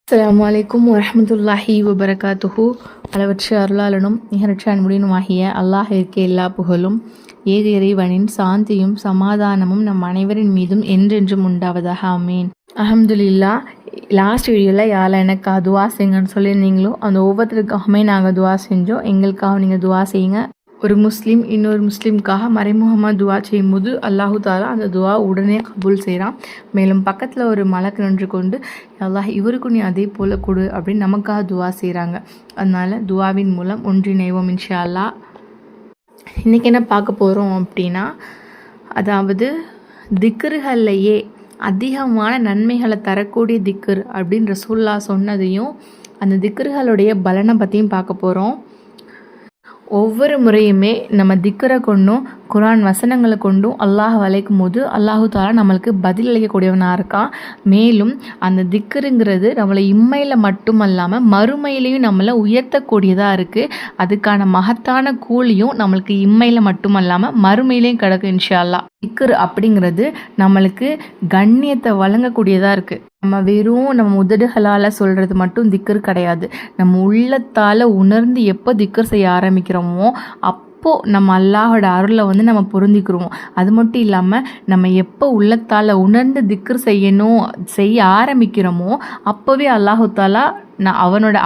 அஸ்ஸலாமு அலைக்கும் வரஹ்மத்துல்லாஹி வபரகாத்துஹு. அளவற்ற அருளாளனும் நிகரற்ற அன்புடனுமாகிய அல்லாஹிற்கு எல்லா புகழும் ஏக இறைவனின் சாந்தியும் சமாதானமும் நம் அனைவரின் மீதும் என்றென்றும் உண்டாவதாக ஆமீன். அல்ஹம்துலில்லா. லாஸ்ட் வீடியோவில் யாரெல்லாம் எனக்கு துவா செய்யுங்கன்னு சொல்லியிருந்தீங்களோ அந்த ஒவ்வொருத்தருக்காகவுமே நாங்கள் துவா செஞ்சோம். எங்களுக்காக நீங்கள் துவா செய்யுங்க. ஒரு முஸ்லீம் இன்னொரு முஸ்லீமுக்காக மறைமுகமாக துவா செய்யும்போது அல்லாஹு தாலா அந்த துவா உடனே கபூல் செய்கிறான். மேலும் பக்கத்தில் ஒரு மலக்கு நின்று கொண்டு அல்லாஹ் இவருக்கும் நீ அதே போல் கொடு அப்படின்னு நமக்காக துவா செய்கிறாங்க. அதனால் துவாவின் மூலம் ஒன்றிணைவோம் இன்ஷா அல்லாஹ். இன்றைக்கி என்ன பார்க்க போகிறோம் அப்படின்னா, அதாவது திக்ருகள்லையே அதிகமான நன்மைகளை தரக்கூடிய திக்ர் அப்படின்னு ரசூலுல்லாஹ் சொன்னதையும் அந்த திக்ருகளுடைய பலனை பற்றியும் பார்க்க போகிறோம். ஒவ்வொரு முறையுமே நம்ம திக்கரை கொண்டும் குரான் வசனங்களை கொண்டும் அல்லாஹ் வளைக்கும் போது அல்லாஹு தாலா நம்மளுக்கு பதில் அளிக்கக்கூடியவனாக இருக்கான். மேலும் அந்த திக்கருங்கிறது நம்மளை இம்மையில் மட்டும் அல்லாமல் மறுமையிலையும் நம்மளை உயர்த்தக்கூடியதாக இருக்குது. அதுக்கான மகத்தான கூலியும் நம்மளுக்கு இம்மையில் மட்டும் அல்லாமல் மறுமையிலையும் கிடக்கு இன்ஷா அல்லாஹ். திக்ர் அப்படிங்கிறது நம்மளுக்கு கண்ணியத்தை வழங்கக்கூடியதாக இருக்குது. நம்ம வெறும் நம்ம உதடுகளால் சொல்கிறது மட்டும் திக்ர் கிடையாது. நம்ம உள்ளத்தால் உணர்ந்து எப்போ திக்ர் செய்ய ஆரம்பிக்கிறோமோ அப்போது நம்ம அல்லாஹோட அருளை நம்ம பொருந்திக்கிறோம். அது மட்டும் இல்லாமல் நம்ம எப்போ உள்ளத்தால் உணர்ந்து திக்ர் செய்ய ஆரம்பிக்கிறோமோ அப்போவே அல்லாஹு தாலா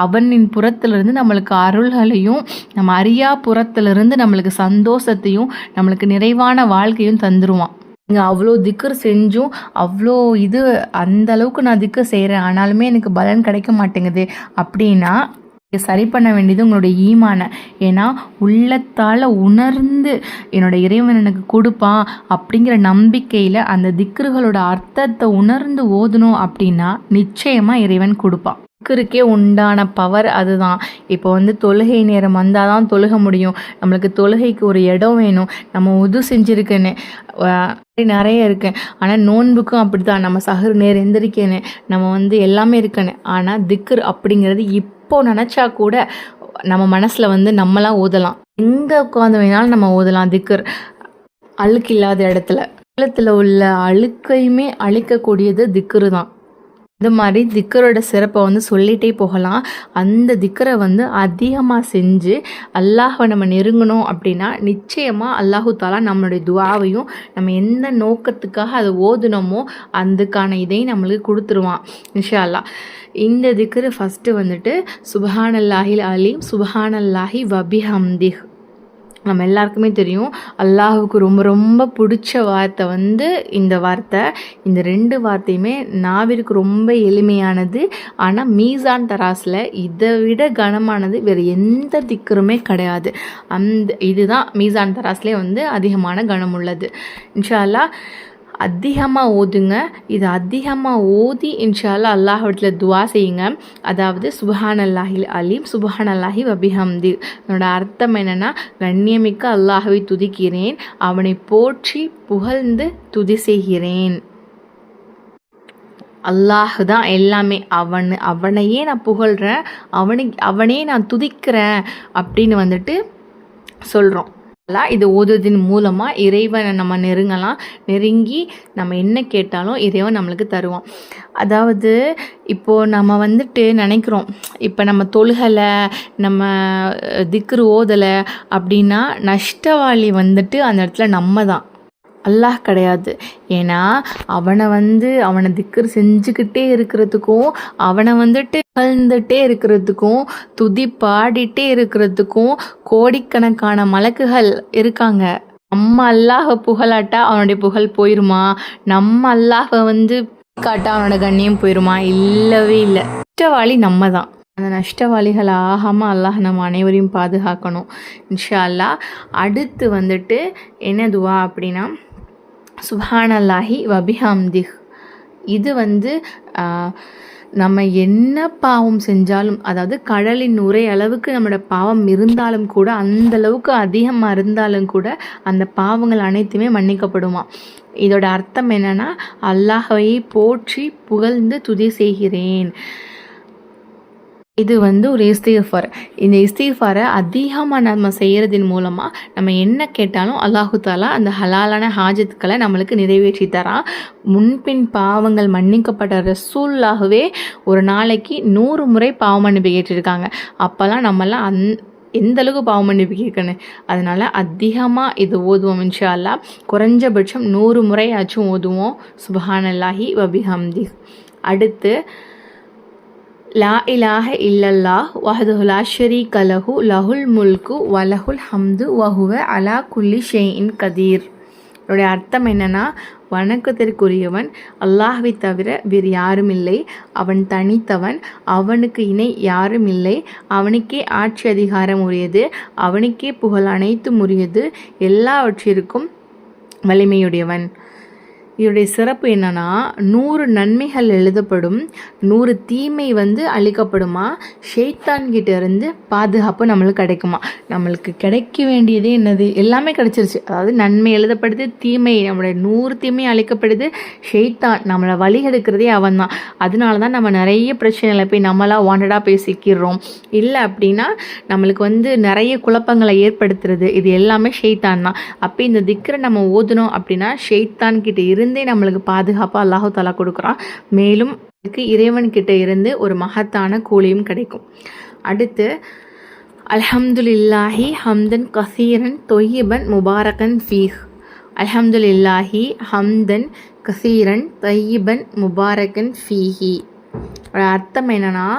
அவனின் புறத்திலிருந்து நம்மளுக்கு அருள்களையும் நம்ம அறியா புறத்திலிருந்து நம்மளுக்கு சந்தோஷத்தையும் நம்மளுக்கு நிறைவான வாழ்க்கையும் தந்துடுவான். நீங்கள் அவ்வளோ திக்ர் செஞ்சும் அவ்வளோ அந்த அளவுக்கு நான் திக்ர் செய்கிறேன் ஆனாலுமே எனக்கு பலன் கிடைக்க மாட்டேங்குது அப்படின்னா சரி பண்ண வேண்டியது உங்களுடைய ஈமான. ஏன்னா உள்ளத்தால் உணர்ந்து என்னோட இறைவன் எனக்கு கொடுப்பான் அப்படிங்கிற நம்பிக்கையில் அந்த திக்ருகளோட அர்த்தத்தை உணர்ந்து ஓதணும் அப்படின்னா நிச்சயமாக இறைவன் கொடுப்பான். திக்ருக்கே உண்டான பவர் அதுதான். இப்போ தொழுகை நேரம் வந்தால் தான் தொழுக முடியும். நம்மளுக்கு தொழுகைக்கு ஒரு இடம் வேணும். நம்ம உது செஞ்சுருக்கேன்னு நிறைய இருக்கேன். ஆனால் நோன்புக்கும் அப்படி தான். நம்ம சஹர் நேரம் எந்திரிக்கேன்னு நம்ம எல்லாமே இருக்கேன்னு. ஆனால் திக்ர் அப்படிங்கிறது இப்போ நினச்சா கூட நம்ம மனசில் நம்மளாம் ஓதலாம். எங்கே உட்காந்து வேணாலும் நம்ம ஓதலாம். திக்ர் அழுக்கு இல்லாத இடத்துல உள்ள அழுக்கையுமே அழிக்கக்கூடியது திக்ரு தான். இந்த மாதிரி திக்கரோட சிறப்பை சொல்லிகிட்டே போகலாம். அந்த திக்கரை அதிகமாக செஞ்சு அல்லாஹை நம்ம நெருங்கணும் அப்படின்னா நிச்சயமாக அல்லாஹு தாலா நம்மளுடைய துவாவையும் நம்ம எந்த நோக்கத்துக்காக அதை ஓதுனமோ அதுக்கான இதையும் நம்மளுக்கு கொடுத்துருவான் இன்ஷா அல்லாஹ். இந்த திக்கரு ஃபஸ்ட்டு சுபஹானல்லாஹில் அலீம் சுபஹானல்லாஹி வபிஹம்திஹ். நம்ம எல்லாருக்குமே தெரியும் அல்லாஹுக்கு ரொம்ப ரொம்ப பிடிச்ச வார்த்தை இந்த வார்த்தை. இந்த ரெண்டு வார்த்தையுமே நாவிற்கு ரொம்ப எளிமையானது. ஆனால் மீசான் தராஸில் இதை விட கனமானது வேறு எந்த திக்கருமே கிடையாது. இதுதான் மீசான் தராஸ்லேயே அதிகமான கனம் உள்ளது. இன்ஷா அல்லாஹ் அதிகமாக ஓதுங்க. இது அதிகமாக ஓதி இன்ஷா அல்லாஹ் அல்லாஹ்விடத்தில் துவா செய்யுங்க. அதாவது சுபஹானல்லாஹில் அலீம் சுபஹானல்லாஹி வபிஹம்தி. அதனோட அர்த்தம் என்னென்னா, கண்ணியமிக்க அல்லாஹ்வை துதிக்கிறேன், அவனை போற்றி புகழ்ந்து துதி செய்கிறேன். அல்லாஹ் தான் எல்லாமே. அவனையே நான் புகழ்கிறேன், அவனே நான் துதிக்கிறேன் அப்படின்னு சொல்கிறோம். இது ஓதுவதன் மூலமாக இறைவனை நம்ம நெருங்கி நம்ம என்ன கேட்டாலும் இறைவன் நம்மளுக்கு தருவான். அதாவது இப்போது நம்ம நினைக்கிறோம், இப்போ நம்ம தொழுகலை நம்ம திக்ரு ஓதலை அப்படின்னா நஷ்டவாளி அந்த இடத்துல நம்ம தான், அல்லாஹ் கிடையாது. ஏன்னா அவனை திக்ர் செஞ்சுக்கிட்டே இருக்கிறதுக்கும் அவனை புகழ்ந்துட்டே இருக்கிறதுக்கும் துதி பாடிட்டே இருக்கிறதுக்கும் கோடிக்கணக்கான மலக்குகள் இருக்காங்க. நம்ம அல்லாஹை புகழாட்டா அவனுடைய புகழ் போயிருமா? நம்ம அல்லாஹை காட்டா அவனோட கண்ணியம் போயிருமா? இல்லவே இல்லை. நஷ்டவாளி நம்ம தான். அந்த நஷ்டவாளிகள் ஆகாமல் அல்லாஹ் நம்ம அனைவரையும் பாதுகாக்கணும் இன்ஷா அல்லாஹ். அடுத்து என்ன துவா அப்படின்னா சுப்ஹானல்லாஹி வபிஹம்திஹ். இது நம்ம என்ன பாவம் செஞ்சாலும், அதாவது கடலின் நுரை அளவுக்கு நம்மளோட பாவம் இருந்தாலும் கூட, அந்த அளவுக்கு அதிகமாக இருந்தாலும் கூட அந்த பாவங்கள் அனைத்துமே மன்னிக்கப்படுமா. இதோட அர்த்தம் என்னன்னா, அல்லாஹ்வை போற்றி புகழ்ந்து துதி செய்கிறேன். இது ஒரு இஸ்திஃபார். இந்த இஸ்திஃபாரை அதிகமாக நம்ம செய்கிறதின் மூலமாக நம்ம என்ன கேட்டாலும் அல்லாஹு தாலா அந்த ஹலாலான ஹாஜத்துக்களை நம்மளுக்கு நிறைவேற்றி தரான். முன்பின் பாவங்கள் மன்னிக்கப்பட்ட ரசூலுல்லாஹ்வே ஒரு நாளைக்கு 100 முறை பாவ மன்னிப்பு கேட்டிருக்காங்க. அப்போல்லாம் நம்மலாம் எந்த அளவுக்கு பாவ மன்னிப்பு கேட்கணும். அதனால் அதிகமாக இது ஓதுவோம் இன்ஷா அல்லாஹ். குறைஞ்சபட்சம் 100 முறையாச்சும் ஓதுவோம். சுப்ஹானல்லாஹி வபிஹம்தி. அடுத்து லா இலாஹ இல்லல்லாஹ் வஹ்தஹு லா ஷரீக லஹு லஹுல் முல்கு வலஹுல் ஹம்து வஹுவ அலா குல்லி ஷைஇன் கதீர். இதோடைய அர்த்தம் என்னென்னா, வணக்கத்திற்குரியவன் அல்லாஹ்வை தவிர வேறு யாரும் இல்லை, அவன் தனித்தவன், அவனுக்கு இணை யாரும் இல்லை, அவனுக்கே ஆட்சி அதிகாரம் உரியது, அவனுக்கே புகழ் அனைத்தும் உரியது, எல்லாவற்றிற்கும் வலிமையுடையவன். இதோடைய சிறப்பு என்னன்னா, 100 நன்மைகள் எழுதப்படும், 100 தீமை அழிக்கப்படுமா. ஷைத்தான்கிட்ட இருந்து பாதுகாப்பு நம்மளுக்கு கிடைக்குமா. நம்மளுக்கு கிடைக்க வேண்டியதே என்னது, எல்லாமே கிடைச்சிருச்சு. அதாவது நன்மை எழுதப்படுது, தீமை நம்மளுடைய 100 தீமை அழிக்கப்படுது. ஷைத்தான் நம்மளை வழி எடுக்கிறதே அவன் தான். அதனால தான் நம்ம நிறைய பிரச்சனைகளை போய் நம்மளாக வாண்டடாக போய் சிக்கிறோம். இல்லை அப்படின்னா நம்மளுக்கு நிறைய குழப்பங்களை ஏற்படுத்துறது இது எல்லாமே ஷைத்தான் தான். அப்போ இந்த திக்ரை நம்ம ஓதணும் அப்படின்னா ஷைத்தான்கிட்ட இருந்தே நம்மளுக்கு பாதுகாப்பாக அல்லாஹு தாலா கொடுக்குறான். மேலும் இறைவன்கிட்ட இருந்து ஒரு மகத்தான கூலியும் கிடைக்கும். அடுத்து அல்ஹம்துலில்லாஹி ஹம்தன் கசீரன் தொய்யிபன் முபாரகன் ஃபீஹ். அல்ஹம்துலில்லாஹி ஹம்தன் கசீரன் தொய்யிபன் முபாரகன் ஃபீஹி. அர்த்தம் என்னன்னா,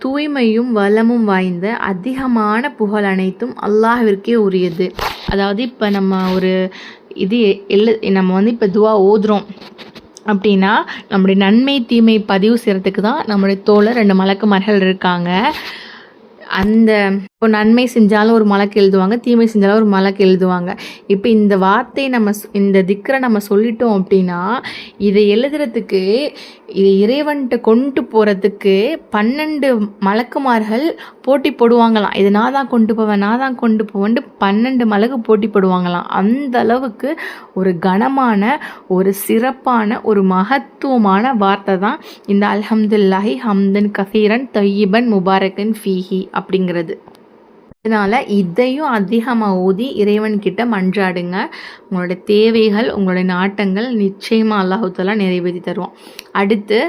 தூய்மையும் வளமும் வாய்ந்த அதிகமான புகழ் அனைத்தும் அல்லாஹ்விற்கே உரியது. அதாவது இப்போ நம்ம ஒரு நம்ம இப்போ துவா ஓதுறோம் அப்படின்னா நம்முடைய நன்மை தீமை பதிவு செய்கிறதுக்கு தான் நம்முடைய தோழர் 2 மலக்குமார்கள் இருக்காங்க. அந்த இப்போ நன்மை செஞ்சாலும் ஒரு மலக்கு எழுதுவாங்க, தீமை செஞ்சாலும் ஒரு மலக்கு எழுதுவாங்க. இப்போ இந்த வார்த்தை இந்த திக்ரை நம்ம சொல்லிட்டோம் அப்படின்னா இதை எழுதுறதுக்கு, இதை இறைவன்கிட்ட கொண்டு போகிறதுக்கு 12 மலக்குமார்கள் போட்டி போடுவாங்களாம். இது நான் தான் கொண்டு போவேன்ட்டு 12 மலக்கு போட்டி போடுவாங்களாம். அந்த அளவுக்கு ஒரு கனமான, ஒரு சிறப்பான, ஒரு மகத்துவமான வார்த்தை தான் இந்த அல்ஹம்துலில்லாஹி ஹம்தன் கசீரன் தொய்யிபன் முபாரகன் ஃபீஹி அப்படிங்கிறது. அதனால் இதையும் அதிகமாக ஓதி இறைவன்கிட்ட மன்றாடுங்க. உங்களுடைய தேவைகள், உங்களுடைய நாட்டங்கள் நிச்சயமாக அல்லாஹ் தஆலா நிறைவேற்றி தருவான். அடுத்து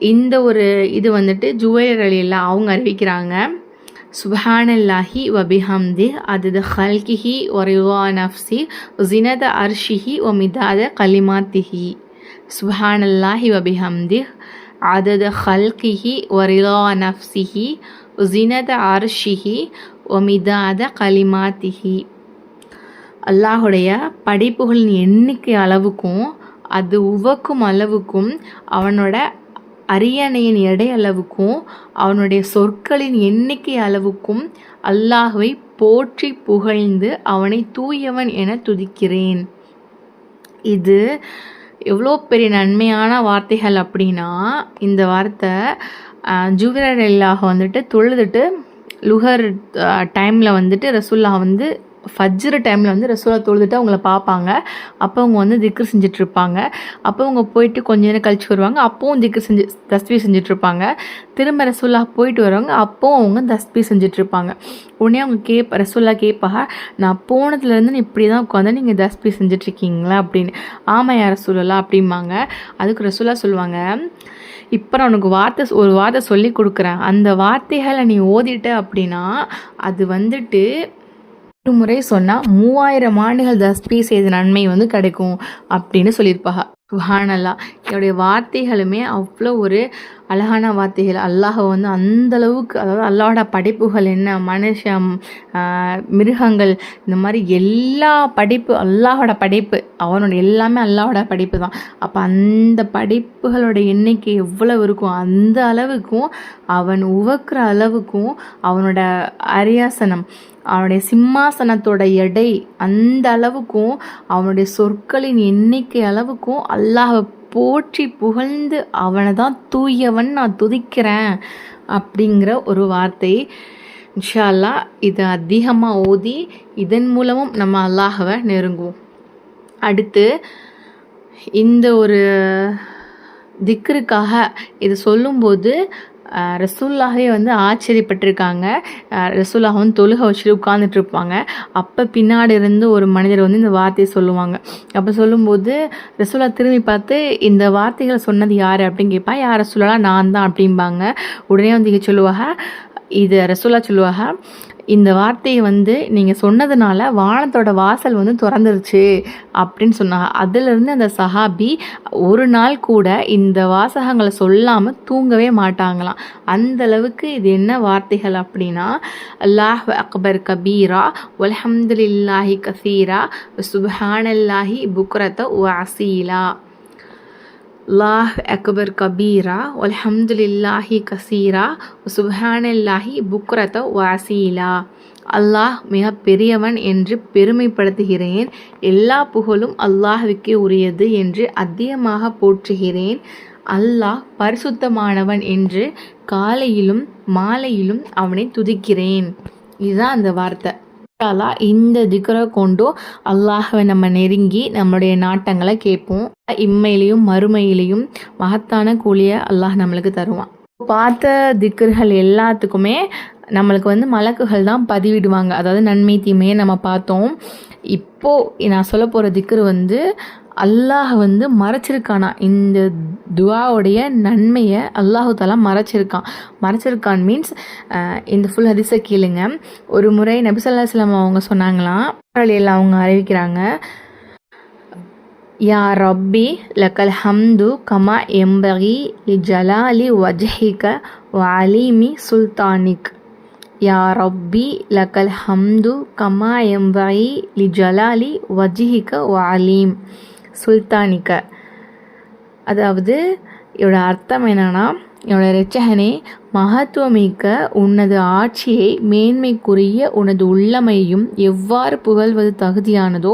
இந்த ஒரு இது ஜுவைர் ரலியல்லாஹு அவங்க அறிவிக்கிறாங்க. சுப்ஹானல்லாஹி வபிஹம்தி அதத ஹல்கிஹி வரிவா நஃப்சி ஜினத அர்ஷிஹி வமிதாத கலிமாத்திஹி. சுப்ஹானல்லாஹி வபிஹம்தி அதத ஹல்கிஹி வரிவா நஃப்சிஹி ஜினத அர்ஷிஹி ஒமிதாத கலிமாத்திஹி. அல்லாஹுடைய படைப்புகளின் எண்ணிக்கை அளவுக்கும் அது உவக்கும் அளவுக்கும் அவனோட அரியணையின் எடை அளவுக்கும் அவனுடைய சொற்களின் எண்ணிக்கை அளவுக்கும் அல்லாஹ்வை போற்றி புகழ்ந்து அவனை தூயவன் என துதிக்கிறேன். இது எவ்வளோ பெரிய நன்மையான வார்த்தைகள் அப்படின்னா, இந்த வார்த்தை ஜுவைர் ரலியல்லாஹு தொழுதுட்டு லுஹர் டைமில் ரசூலுல்லாஹ் ஃபஜ்ர் டைமில் ரசூலுல்லாஹ் தொழுதுட்டு அவங்கள பார்ப்பாங்க. அப்போ அவங்க திக்ர் செஞ்சிட்ருப்பாங்க. அப்போ அவங்க போயிட்டு கொஞ்ச நேரம் கழிச்சு வருவாங்க. அப்போவும் திக்ர் தஸ்பீஹ் செஞ்சிட்ருப்பாங்க. திரும்ப ரசூலுல்லாஹ் போயிட்டு வருவாங்க. அப்போவும் அவங்க தஸ்பீஹ் செஞ்சிட்ருப்பாங்க. உடனே அவங்க ரசூலுல்லாஹ் கேட்பாங்க, நான் போனதுலேருந்து இப்படி தான் உட்காந்து நீங்கள் தஸ்பீஹ் செஞ்சிட்ருக்கீங்களா அப்படின்னு. ஆமாம் யா ரசூலுல்லாஹ் அப்படிம்பாங்க. அதுக்கு ரசூலுல்லாஹ் சொல்லுவாங்க, இப்போ நான் உனக்கு ஒரு வார்த்தை சொல்லி கொடுக்குறேன். அந்த வார்த்தைகளை நீ ஓதிட்ட அப்படின்னா அது ஒரு முறை சொன்னால் 3000 ஆண்டுகள் தஸ்பீஹ் செய்த நன்மை கிடைக்கும் அப்படின்னு சொல்லியிருப்பாங்க. சுப்ஹானல்லாஹ். என்னுடைய வார்த்தைகளுமே அவ்வளோ ஒரு அழகான வார்த்தைகள். அல்லாஹ் அந்தளவுக்கு, அதாவது அல்லாஹோட படைப்புகள் என்ன, மனுஷன், மிருகங்கள், இந்த மாதிரி எல்லா படைப்பு அல்லாஹோட படைப்பு, அவனோட எல்லாமே அல்லாஹோட படைப்பு தான். அப்போ அந்த படைப்புகளோட எண்ணிக்கை எவ்வளவு இருக்கும், அந்த அளவுக்கும் அவன் உவக்கிற அளவுக்கும் அவனோட அரியாசனம், அவனுடைய சிம்மாசனத்தோட எடை அந்த அளவுக்கும் அவனுடைய சொற்களின் எண்ணிக்கை அளவுக்கும் அல்லாஹ் போற்றி புகழ்ந்து அவனை தான் தூயவன் நான் துதிக்கிறேன் அப்படிங்கிற ஒரு வார்த்தை. இன்ஷா அல்லாஹ் இதை அதிகமாக ஓதி இதன் மூலமும் நம்ம அல்லாஹ்வை நெருங்குவோம். அடுத்து இந்த ஒரு திக்ருக்காக இது சொல்லும்போது ரசூல்லாவே வந்து ஆச்சரியப்பட்டிருக்காங்க. ரசூல்லாக வந்து தொழுகை வச்சுட்டு உட்காந்துட்டு இருப்பாங்க. அப்போ பின்னாடி இருந்து ஒரு மனிதர் வந்து இந்த வார்த்தையை சொல்லுவாங்க. அப்போ சொல்லும்போது ரசூல்லா திரும்பி பார்த்து இந்த வார்த்தைகளை சொன்னது யார் அப்படின்னு கேட்பா. யார் ரசூலா, நான் தான் அப்படிம்பாங்க. உடனே வந்து இங்கே சொல்லுவாங்க, இது ரசூலா சொல்லுவாங்க, இந்த வார்த்தையை வந்து நீங்கள் சொன்னதுனால வானத்தோட வாசல் வந்து திறந்துருச்சு அப்படின்னு சொன்னாங்க. அதிலிருந்து அந்த சஹாபி ஒரு நாள் கூட இந்த வாசகங்களை சொல்லாமல் தூங்கவே மாட்டாங்களாம். அந்தளவுக்கு இது என்ன வார்த்தைகள் அப்படின்னா, அல்லாஹ் அக்பர் கபீரா வல்ஹம்துலில்லாஹி கசீரா சுப்ஹானல்லாஹி புக்ரத வஅசீலா. அல்லாஹ் அக்பர் கபீரா வல்ஹம்துலில்லாஹி கசீரா சுப்ஹானல்லாஹி புக்ரத வஅசீலா. அல்லாஹ் மிக பெரியவன் என்று பெருமைப்படுத்துகிறேன். எல்லா புகழும் அல்லாஹ்வுக்கே உரியது என்று அதிகமாக போற்றுகிறேன். அல்லாஹ் பரிசுத்தமானவன் என்று காலையிலும் மாலையிலும் அவனை துதிக்கிறேன். இதுதான் அந்த வார்த்தை. இந்த திக்ரை கொண்டு அல்லாஹ்வை நம்ம நெருங்கி நம்மளுடைய நாட்டங்களை கேட்போம். இம்மையிலையும் மறுமையிலையும் மகத்தான கூலியை அல்லாஹ் நம்மளுக்கு தருவான். பார்த்த திக்ர்கள் எல்லாத்துக்குமே நம்மளுக்கு வந்து மலக்குகள் தான் பதிவிடுவாங்க. அதாவது நன்மை தீமையை நம்ம பார்த்தோம். இப்போது நான் சொல்ல போகிற திக்ரு வந்து அல்லாஹ் வந்து மறைச்சிருக்கானா, இந்த துவாவுடைய நன்மையை அல்லாஹு தாலா மறைச்சிருக்கான் மீன்ஸ் இந்த ஃபுல் ஹதீஸை கேளுங்க. ஒரு முறை நபி ஸல்லல்லாஹு அலைஹி வஸல்லம் அவங்க சொன்னாங்களாம், எல்லாம் அவங்க அறிவிக்கிறாங்க, யா ரப்பி லக்கல் ஹம்து கமா எம்பகி லி ஜலாலி வஜ்ஹிக வ அலீமி சுல்தானிக். யா ரப்பி லக்கல் ஹம்து கமா எம்பகி லி ஜலாலி வஜ்ஹிக வ அலீம் சுல்தானிக்க. அதாவது இதோட அர்த்தம் என்னன்னா, என்னோட இரட்சகனே, மகத்துவமிக்க உனது ஆட்சியை மேன்மைக்குரிய உனது உள்ளமையும் எவ்வாறு புகழ்வது தகுதியானதோ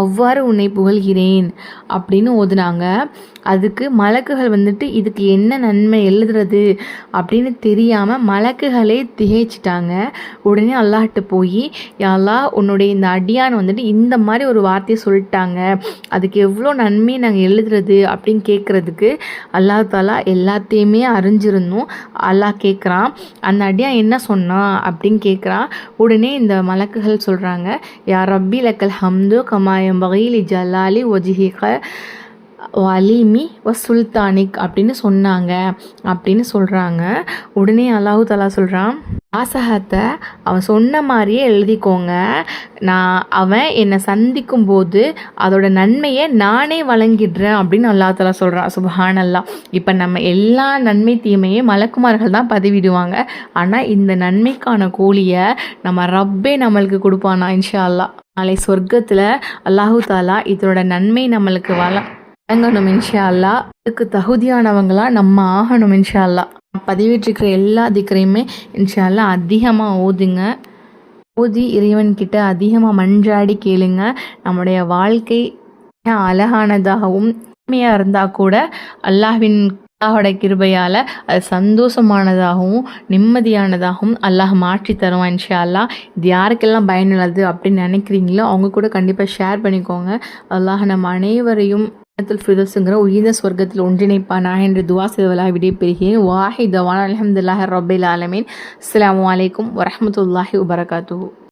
அவ்வாறு உன்னை புகழ்கிறேன் அப்படின்னு ஓதுனாங்க. அதுக்கு மலக்குகள் வந்துட்டு இதுக்கு என்ன நன்மை எழுதுறது அப்படின்னு தெரியாமல் மலக்குகளே திகைச்சிட்டாங்க. உடனே அல்லாஹ்ட்ட போய், யா அல்லாஹ், உன்னுடைய இந்த அடியான் வந்துட்டு இந்த மாதிரி ஒரு வார்த்தையை சொல்லிட்டாங்க, அதுக்கு எவ்வளோ நன்மை நாங்கள் எழுதுறது அப்படின்னு கேட்குறதுக்கு அல்லாஹ் தாலா எல்லாத்தையுமே அறிஞ்சிருந்தோம். அல்லாஹ் கேட்குறான், அந்த அடியான் என்ன சொன்னான் அப்படின்னு கேட்குறான். உடனே இந்த மலக்குகள் சொல்கிறாங்க, யா ரப்பி லக்கல் ஹம்து கமாயம் பகீலி ஜலாலி வஜ்ஹிக வலீமி வ சுல்தானிக் அப்படின்னு சொல்கிறாங்க. உடனே அல்லாஹு தாலா சொல்கிறான், வாசகத்தை அவன் சொன்ன மாதிரியே எழுதிக்கோங்க. அவன் என்னை சந்திக்கும் போது அதோட நன்மையை நானே வழங்கிடுறேன் அப்படின்னு அல்லாஹ் தாலா சொல்கிறான். சுப்ஹானல்லாஹ். இப்போ நம்ம எல்லா நன்மை தீமையும் மலக்குமார்கள் தான் பதிவிடுவாங்க. ஆனால் இந்த நன்மைக்கான கூலியை நம்ம ரப்பே நம்மளுக்கு கொடுப்பானா இன்ஷா அல்லாஹ். நாளை சொர்க்கத்தில் அல்லாஹு தாலா இதோட நன்மை நம்மளுக்கு வழங்கணும் இன்ஷா அல்லாஹ். இதுக்கு தகுதியானவங்களாக நம்ம ஆகணும் இன்ஷா அல்லாஹ். பதிவிட்டிருக்கிற எல்லா திக்ரையுமே இன்ஷா அல்லாஹ் அதிகமாக ஓதி இறைவன்கிட்ட அதிகமாக மன்றாடி கேளுங்க. நம்முடைய வாழ்க்கை அழகானதாகவும் உண்மையாக இருந்தால் கூட அல்லாஹோட கிருபையால் அது சந்தோஷமானதாகவும் நிம்மதியானதாகவும் அல்லாஹ் மாற்றி தருவான் இன்ஷா அல்லாஹ். இது யாருக்கெல்லாம் பயனுள்ளது அப்படின்னு நினைக்கிறீங்களோ அவங்க கூட கண்டிப்பாக ஷேர் பண்ணிக்கோங்க. அல்லாஹ் நம்ம அனைவரையும் ஃபிர்தௌஸ்ங்கிற உயர்ந்த சொர்க்கத்தில் ஒன்றிணைப்பானாக என்று துவா செய்வதாக விடைபெறுகிறேன். வாஹிதவான் அல்ஹம்துலில்லாஹி ரப்பில் ஆலமீன். அஸ்ஸலாமு அலைக்கும் வரஹ்மத்துல்லாஹி வபரகாத்துஹு.